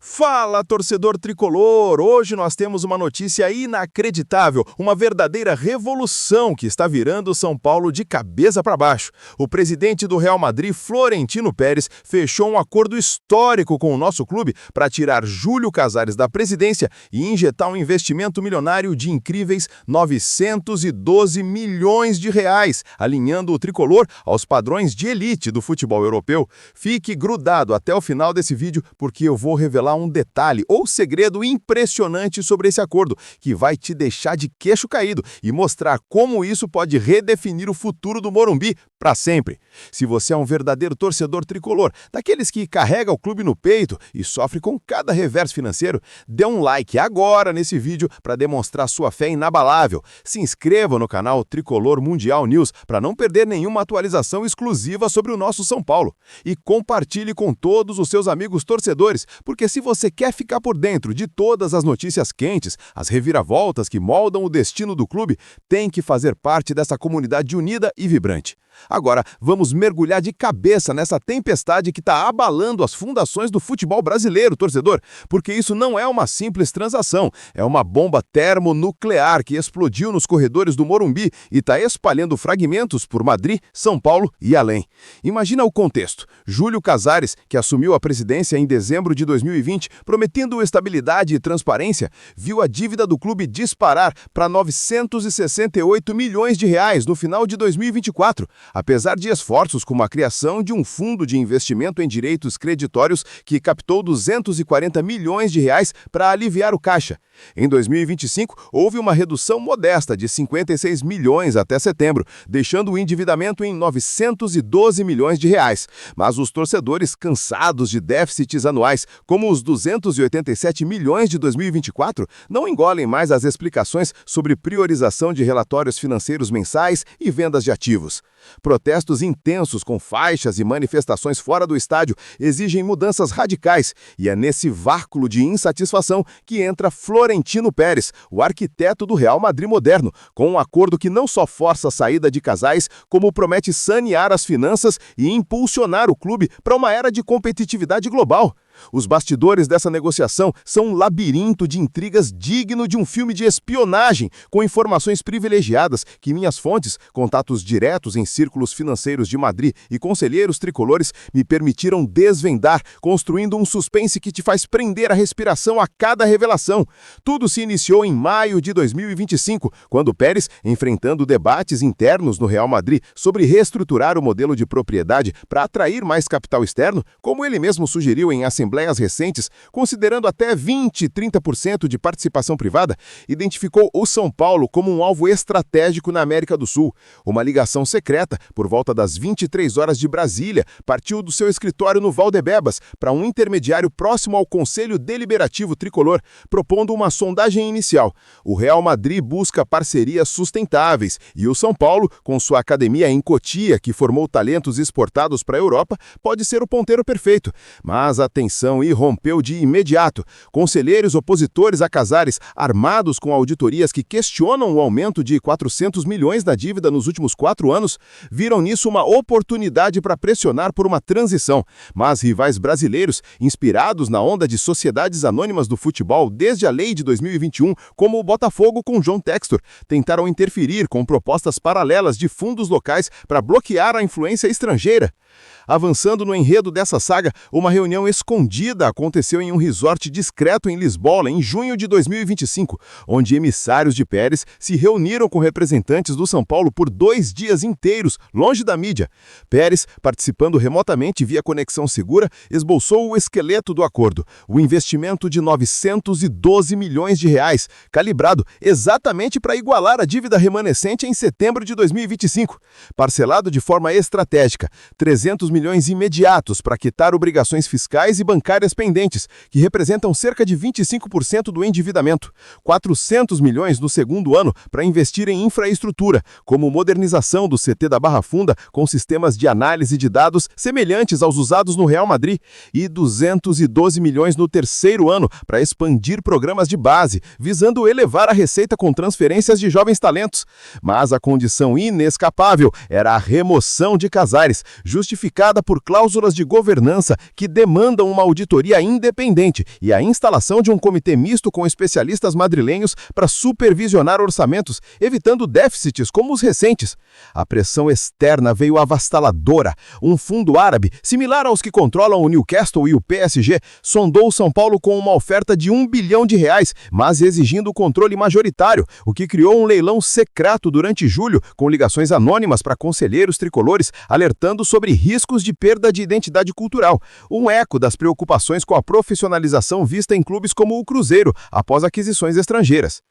Fala, torcedor tricolor! Hoje nós temos uma notícia inacreditável, uma verdadeira revolução que está virando São Paulo de cabeça para baixo. O presidente do Real Madrid, Florentino Pérez, fechou um acordo histórico com o nosso clube para tirar Júlio Casares da presidência e injetar um investimento milionário de incríveis 912 milhões de reais, alinhando o tricolor aos padrões de elite do futebol europeu. Fique grudado até o final desse vídeo porque eu vou revelar um detalhe ou segredo impressionante sobre esse acordo, que vai te deixar de queixo caído e mostrar como isso pode redefinir o futuro do Morumbi para sempre. Se você é um verdadeiro torcedor tricolor, daqueles que carrega o clube no peito e sofre com cada revés financeiro, dê um like agora nesse vídeo para demonstrar sua fé inabalável. Se inscreva no canal Tricolor Mundial News para não perder nenhuma atualização exclusiva sobre o nosso São Paulo. E compartilhe com todos os seus amigos torcedores, porque se você quer ficar por dentro de todas as notícias quentes, as reviravoltas que moldam o destino do clube, tem que fazer parte dessa comunidade unida e vibrante. Agora, vamos mergulhar de cabeça nessa tempestade que está abalando as fundações do futebol brasileiro, torcedor, porque isso não é uma simples transação, é uma bomba termonuclear que explodiu nos corredores do Morumbi e está espalhando fragmentos por Madrid, São Paulo e além. Imagina o contexto. Júlio Casares, que assumiu a presidência em dezembro de 2020, prometendo estabilidade e transparência, viu a dívida do clube disparar para 968 milhões de reais no final de 2024. Apesar de esforços como a criação de um fundo de investimento em direitos creditórios que captou 240 milhões de reais para aliviar o caixa. Em 2025, houve uma redução modesta de 56 milhões até setembro, deixando o endividamento em 912 milhões de reais. Mas os torcedores, cansados de déficits anuais, como os 287 milhões de 2024, não engolem mais as explicações sobre priorização de relatórios financeiros mensais e vendas de ativos. Protestos intensos com faixas e manifestações fora do estádio exigem mudanças radicais, e é nesse vácuo de insatisfação que entra Florentino Pérez, o arquiteto do Real Madrid moderno, com um acordo que não só força a saída de Casares, como promete sanear as finanças e impulsionar o clube para uma era de competitividade global. Os bastidores dessa negociação são um labirinto de intrigas digno de um filme de espionagem, com informações privilegiadas que minhas fontes, contatos diretos em círculos financeiros de Madrid e conselheiros tricolores me permitiram desvendar, construindo um suspense que te faz prender a respiração a cada revelação. Tudo se iniciou em maio de 2025, quando Pérez, enfrentando debates internos no Real Madrid sobre reestruturar o modelo de propriedade para atrair mais capital externo, como ele mesmo sugeriu em assembleias recentes, considerando até 20-30% de participação privada, identificou o São Paulo como um alvo estratégico na América do Sul. Uma ligação secreta, por volta das 23 horas de Brasília, partiu do seu escritório no Valdebebas para um intermediário próximo ao Conselho Deliberativo Tricolor, propondo uma sondagem inicial. O Real Madrid busca parcerias sustentáveis e o São Paulo, com sua academia em Cotia, que formou talentos exportados para a Europa, pode ser o ponteiro perfeito. Mas a tensão irrompeu de imediato. Conselheiros opositores a Casares, armados com auditorias que questionam o aumento de 400 milhões da dívida nos últimos 4 anos, viram nisso uma oportunidade para pressionar por uma transição. Mas rivais brasileiros, inspirados na onda de sociedades anônimas do futebol desde a lei de 2021, como o Botafogo com John Textor, tentaram interferir com propostas paralelas de fundos locais para bloquear a influência estrangeira. Avançando no enredo dessa saga, uma reunião escondida aconteceu em um resort discreto em Lisboa em junho de 2025, onde emissários de Pérez se reuniram com representantes do São Paulo por 2 dias inteiros, longe da mídia. Pérez, participando remotamente via conexão segura, esboçou o esqueleto do acordo, o investimento de 912 milhões de reais, calibrado exatamente para igualar a dívida remanescente em setembro de 2025. Parcelado de forma estratégica, 300 milhões imediatos para quitar obrigações fiscais e bancárias pendentes, que representam cerca de 25% do endividamento. 400 milhões no segundo ano para investir em infraestrutura, como modernização do CT da Barra Funda com sistemas de análise de dados semelhantes aos usados no Real Madrid, e 212 milhões no terceiro ano para expandir programas de base, visando elevar a receita com transferências de jovens talentos. Mas a condição inescapável era a remoção de Casares, justificada por cláusulas de governança que demandam uma auditoria independente e a instalação de um comitê misto com especialistas madrilenhos para supervisionar orçamentos, evitando déficits como os recentes. A pressão externa veio avassaladora. Um fundo árabe, similar aos que controlam o Newcastle e o PSG, sondou São Paulo com uma oferta de R$1 bilhão, mas exigindo o controle majoritário, o que criou um leilão secreto durante julho, com ligações anônimas para conselheiros tricolores, alertando sobre riscos de perda de identidade cultural. Um eco das preocupações com a profissionalização vista em clubes como o Cruzeiro, após aquisições estrangeiras.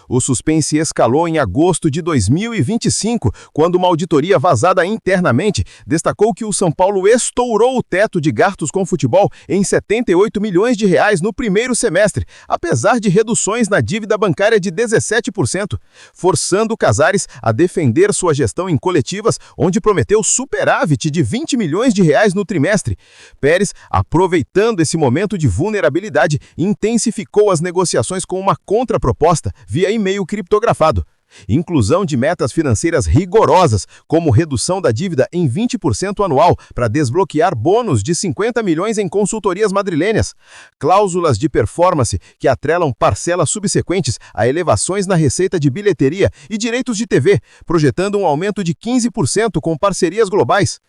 O suspense escalou em agosto de 2025, quando uma auditoria vazada internamente destacou que o São Paulo estourou o teto de gastos com futebol em R$78 milhões no primeiro semestre, apesar de reduções na dívida bancária de 17%, forçando Casares a defender sua gestão em coletivas, onde prometeu superávit de R$20 milhões no trimestre. Pérez, aproveitando esse momento de vulnerabilidade, intensificou as negociações com uma contraproposta via e-mail criptografado. Inclusão de metas financeiras rigorosas, como redução da dívida em 20% anual para desbloquear bônus de 50 milhões em consultorias madrilênias. Cláusulas de performance que atrelam parcelas subsequentes a elevações na receita de bilheteria e direitos de TV, projetando um aumento de 15% com parcerias globais.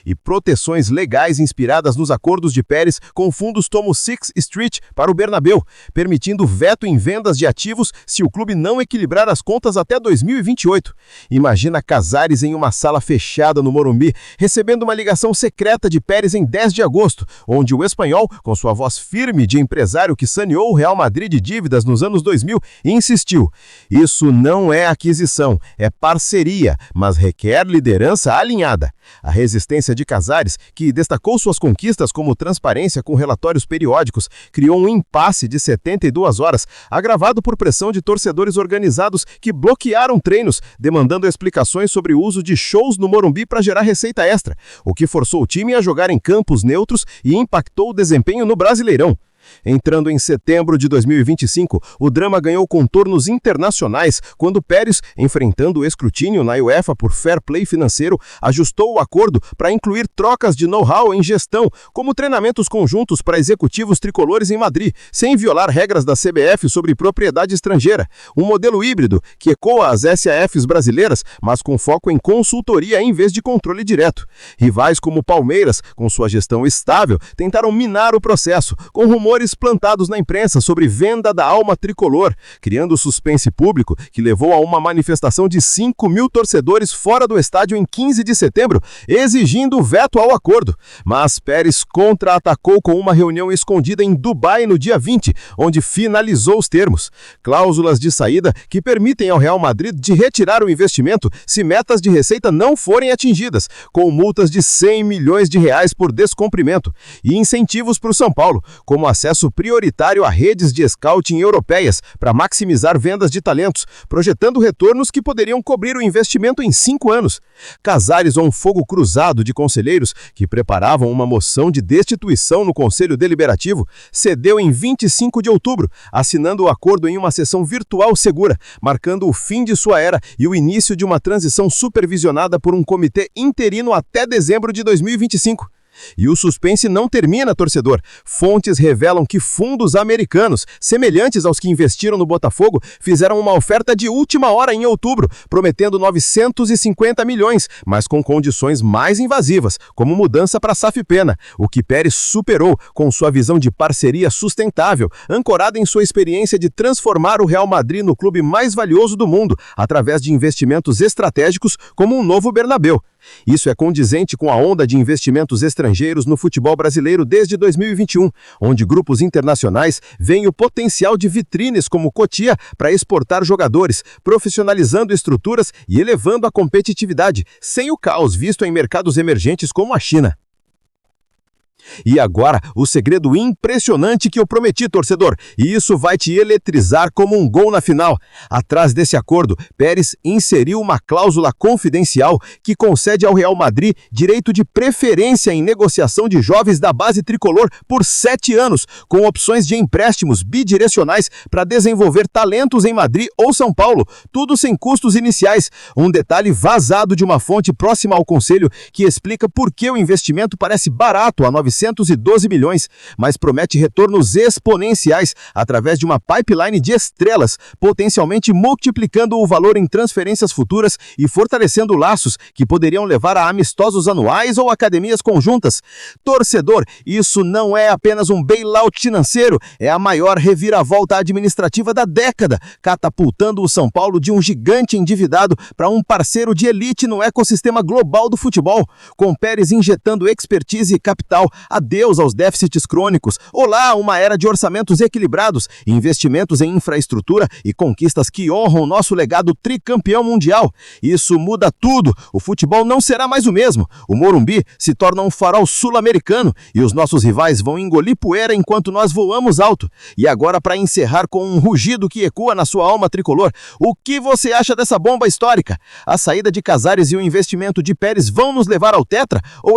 E proteções legais inspiradas nos acordos de Pérez com fundos como Sixth Street para o Bernabéu, permitindo veto em vendas de ativos se o clube não equilibrar as contas até 2028. Imagina Casares em uma sala fechada no Morumbi, recebendo uma ligação secreta de Pérez em 10 de agosto, onde o espanhol, com sua voz firme de empresário que saneou o Real Madrid de dívidas nos anos 2000, insistiu: "Isso não é aquisição, é parceria, mas requer liderança alinhada." A resistência de Casares, que destacou suas conquistas como transparência com relatórios periódicos, criou um impasse de 72 horas, agravado por pressão de torcedores organizados que bloquearam treinos, demandando explicações sobre o uso de shows no Morumbi para gerar receita extra, o que forçou o time a jogar em campos neutros e impactou o desempenho no Brasileirão. Entrando em setembro de 2025, o drama ganhou contornos internacionais quando Pérez, enfrentando o escrutínio na UEFA por fair play financeiro, ajustou o acordo para incluir trocas de know-how em gestão, como treinamentos conjuntos para executivos tricolores em Madrid, sem violar regras da CBF sobre propriedade estrangeira. Um modelo híbrido que ecoa as SAFs brasileiras, mas com foco em consultoria em vez de controle direto. Rivais como Palmeiras, com sua gestão estável, tentaram minar o processo, com rumores plantados na imprensa sobre venda da alma tricolor, criando suspense público que levou a uma manifestação de 5 mil torcedores fora do estádio em 15 de setembro, exigindo veto ao acordo. Mas Pérez contra-atacou com uma reunião escondida em Dubai no dia 20, onde finalizou os termos. Cláusulas de saída que permitem ao Real Madrid de retirar o investimento se metas de receita não forem atingidas, com multas de R$100 milhões por descumprimento, e incentivos para o São Paulo, como acesso prioritário a redes de scouting europeias para maximizar vendas de talentos, projetando retornos que poderiam cobrir o investimento em 5 anos. Casares, um fogo cruzado de conselheiros que preparavam uma moção de destituição no Conselho Deliberativo, cedeu em 25 de outubro, assinando o acordo em uma sessão virtual segura, marcando o fim de sua era e o início de uma transição supervisionada por um comitê interino até dezembro de 2025. E o suspense não termina, torcedor. Fontes revelam que fundos americanos, semelhantes aos que investiram no Botafogo, fizeram uma oferta de última hora em outubro, prometendo 950 milhões, mas com condições mais invasivas, como mudança para SAF Pena, o que Pérez superou com sua visão de parceria sustentável, ancorada em sua experiência de transformar o Real Madrid no clube mais valioso do mundo, através de investimentos estratégicos como um novo Bernabéu. Isso é condizente com a onda de investimentos estrangeiros no futebol brasileiro desde 2021, onde grupos internacionais veem o potencial de vitrines como Cotia para exportar jogadores, profissionalizando estruturas e elevando a competitividade, sem o caos visto em mercados emergentes como a China. E agora, o segredo impressionante que eu prometi, torcedor, e isso vai te eletrizar como um gol na final. Atrás desse acordo, Pérez inseriu uma cláusula confidencial que concede ao Real Madrid direito de preferência em negociação de jovens da base tricolor por 7 anos, com opções de empréstimos bidirecionais para desenvolver talentos em Madrid ou São Paulo, tudo sem custos iniciais. Um detalhe vazado de uma fonte próxima ao conselho que explica por que o investimento parece barato a 900 912 milhões, mas promete retornos exponenciais através de uma pipeline de estrelas, potencialmente multiplicando o valor em transferências futuras e fortalecendo laços que poderiam levar a amistosos anuais ou academias conjuntas. Torcedor, isso não é apenas um bailout financeiro, é a maior reviravolta administrativa da década, catapultando o São Paulo de um gigante endividado para um parceiro de elite no ecossistema global do futebol. Com Pérez injetando expertise e capital, adeus aos déficits crônicos. Olá, uma era de orçamentos equilibrados, investimentos em infraestrutura e conquistas que honram nosso legado tricampeão mundial. Isso muda tudo. O futebol não será mais o mesmo. O Morumbi se torna um farol sul-americano e os nossos rivais vão engolir poeira enquanto nós voamos alto. E agora, para encerrar com um rugido que ecoa na sua alma tricolor, o que você acha dessa bomba histórica? A saída de Casares e o investimento de Pérez vão nos levar ao tetra? Ou